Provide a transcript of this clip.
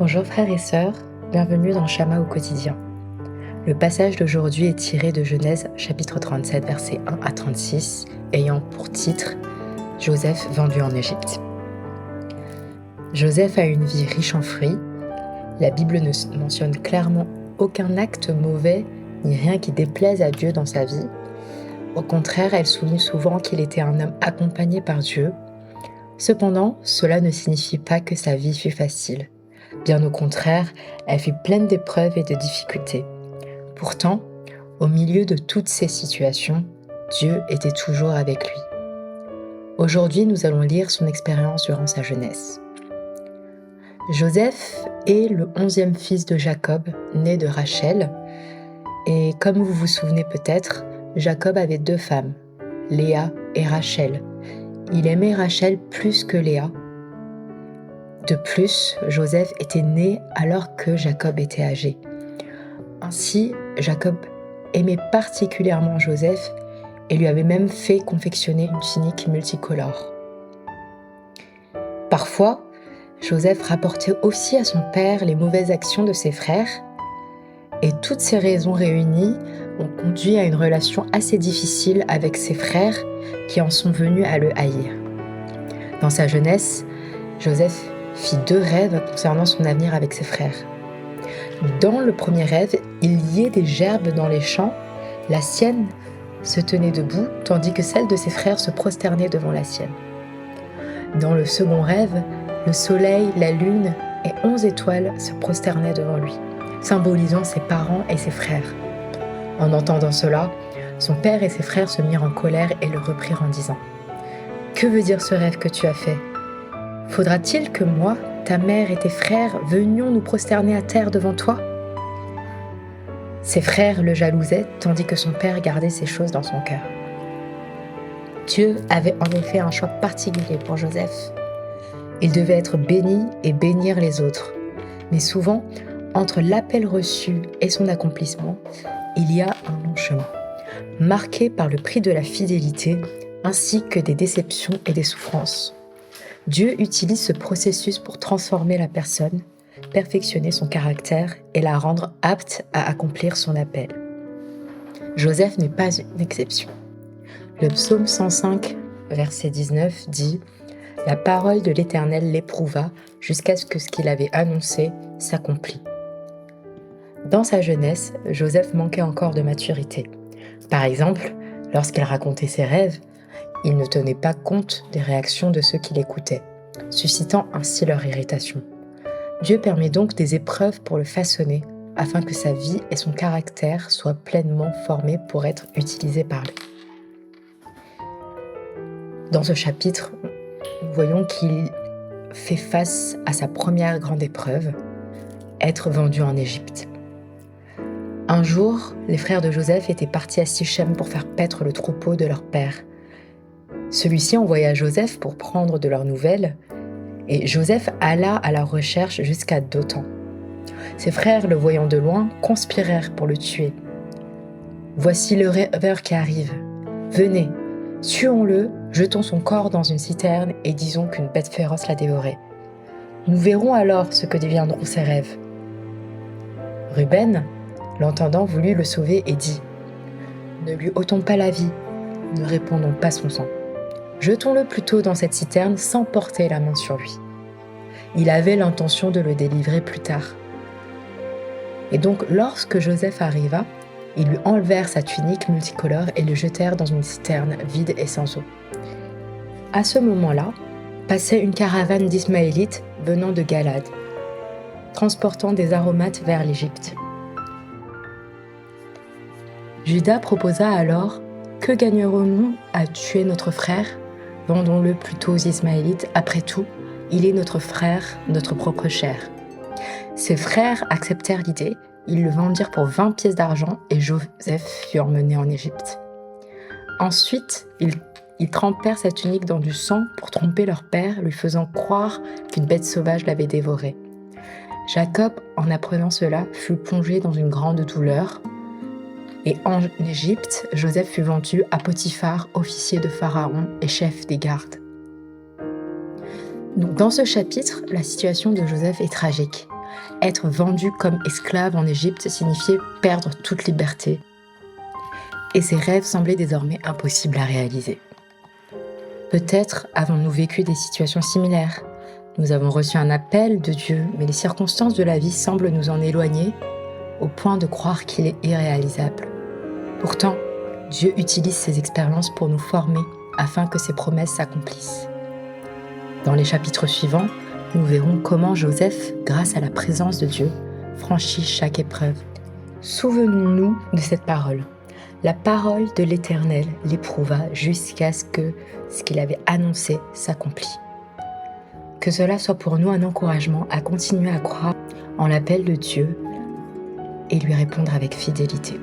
Bonjour frères et sœurs, bienvenue dans Shama au quotidien. Le passage d'aujourd'hui est tiré de Genèse chapitre 37 versets 1 à 36, ayant pour titre « Joseph vendu en Égypte ». Joseph a une vie riche en fruits. La Bible ne mentionne clairement aucun acte mauvais ni rien qui déplaise à Dieu dans sa vie. Au contraire, elle souligne souvent qu'il était un homme accompagné par Dieu. Cependant, cela ne signifie pas que sa vie fut facile. Bien au contraire, elle fut pleine d'épreuves et de difficultés. Pourtant, au milieu de toutes ces situations, Dieu était toujours avec lui. Aujourd'hui, nous allons lire son expérience durant sa jeunesse. Joseph est le 11e fils de Jacob, né de Rachel. Et comme vous vous souvenez peut-être, Jacob avait 2 femmes, Léa et Rachel. Il aimait Rachel plus que Léa. De plus, Joseph était né alors que Jacob était âgé. Ainsi, Jacob aimait particulièrement Joseph et lui avait même fait confectionner une tunique multicolore. Parfois, Joseph rapportait aussi à son père les mauvaises actions de ses frères, et toutes ces raisons réunies ont conduit à une relation assez difficile avec ses frères qui en sont venus à le haïr. Dans sa jeunesse, Joseph fit 2 rêves concernant son avenir avec ses frères. Dans le premier rêve, il liait des gerbes dans les champs. La sienne se tenait debout, tandis que celle de ses frères se prosternait devant la sienne. Dans le second rêve, le soleil, la lune et 11 étoiles se prosternaient devant lui, symbolisant ses parents et ses frères. En entendant cela, son père et ses frères se mirent en colère et le reprirent en disant « Que veut dire ce rêve que tu as fait ? Faudra-t-il que moi, ta mère et tes frères venions nous prosterner à terre devant toi ?» Ses frères le jalousaient, tandis que son père gardait ces choses dans son cœur. Dieu avait en effet un choix particulier pour Joseph. Il devait être béni et bénir les autres. Mais souvent, entre l'appel reçu et son accomplissement, il y a un long chemin, marqué par le prix de la fidélité, ainsi que des déceptions et des souffrances. Dieu utilise ce processus pour transformer la personne, perfectionner son caractère et la rendre apte à accomplir son appel. Joseph n'est pas une exception. Le psaume 105, verset 19 dit « La parole de l'Éternel l'éprouva jusqu'à ce que ce qu'il avait annoncé s'accomplît. » Dans sa jeunesse, Joseph manquait encore de maturité. Par exemple, lorsqu'il racontait ses rêves, il ne tenait pas compte des réactions de ceux qui l'écoutaient, suscitant ainsi leur irritation. Dieu permet donc des épreuves pour le façonner, afin que sa vie et son caractère soient pleinement formés pour être utilisés par lui. Dans ce chapitre, nous voyons qu'il fait face à sa première grande épreuve, être vendu en Égypte. Un jour, les frères de Joseph étaient partis à Sichem pour faire paître le troupeau de leur père. Celui-ci envoya Joseph pour prendre de leurs nouvelles, et Joseph alla à la recherche jusqu'à Dothan. Ses frères, le voyant de loin, conspirèrent pour le tuer. « Voici le rêveur qui arrive. Venez, tuons-le, jetons son corps dans une citerne et disons qu'une bête féroce l'a dévoré. Nous verrons alors ce que deviendront ses rêves. » Ruben, l'entendant, voulut le sauver et dit « Ne lui ôtons pas la vie, ne répandons pas son sang. Jetons-le plutôt dans cette citerne sans porter la main sur lui. » Il avait l'intention de le délivrer plus tard. Et donc, lorsque Joseph arriva, ils lui enlevèrent sa tunique multicolore et le jetèrent dans une citerne vide et sans eau. À ce moment-là, passait une caravane d'Ismaélites venant de Galade, transportant des aromates vers l'Égypte. Judas proposa alors « Que gagnerons-nous à tuer notre frère ? Vendons-le plutôt aux Ismaélites. Après tout, il est notre frère, notre propre chair. » Ses frères acceptèrent l'idée. Ils le vendirent pour 20 pièces d'argent et Joseph fut emmené en Égypte. Ensuite, ils trempèrent sa tunique dans du sang pour tromper leur père, lui faisant croire qu'une bête sauvage l'avait dévoré. Jacob, en apprenant cela, fut plongé dans une grande douleur. Et en Égypte, Joseph fut vendu à Potiphar, officier de Pharaon et chef des gardes. Donc, dans ce chapitre, la situation de Joseph est tragique. Être vendu comme esclave en Égypte signifiait perdre toute liberté. Et ses rêves semblaient désormais impossibles à réaliser. Peut-être avons-nous vécu des situations similaires. Nous avons reçu un appel de Dieu, mais les circonstances de la vie semblent nous en éloigner au point de croire qu'il est irréalisable. Pourtant, Dieu utilise ces expériences pour nous former afin que ses promesses s'accomplissent. Dans les chapitres suivants, nous verrons comment Joseph, grâce à la présence de Dieu, franchit chaque épreuve. Souvenons-nous de cette parole. La parole de l'Éternel l'éprouva jusqu'à ce que ce qu'il avait annoncé s'accomplisse. Que cela soit pour nous un encouragement à continuer à croire en l'appel de Dieu et lui répondre avec fidélité.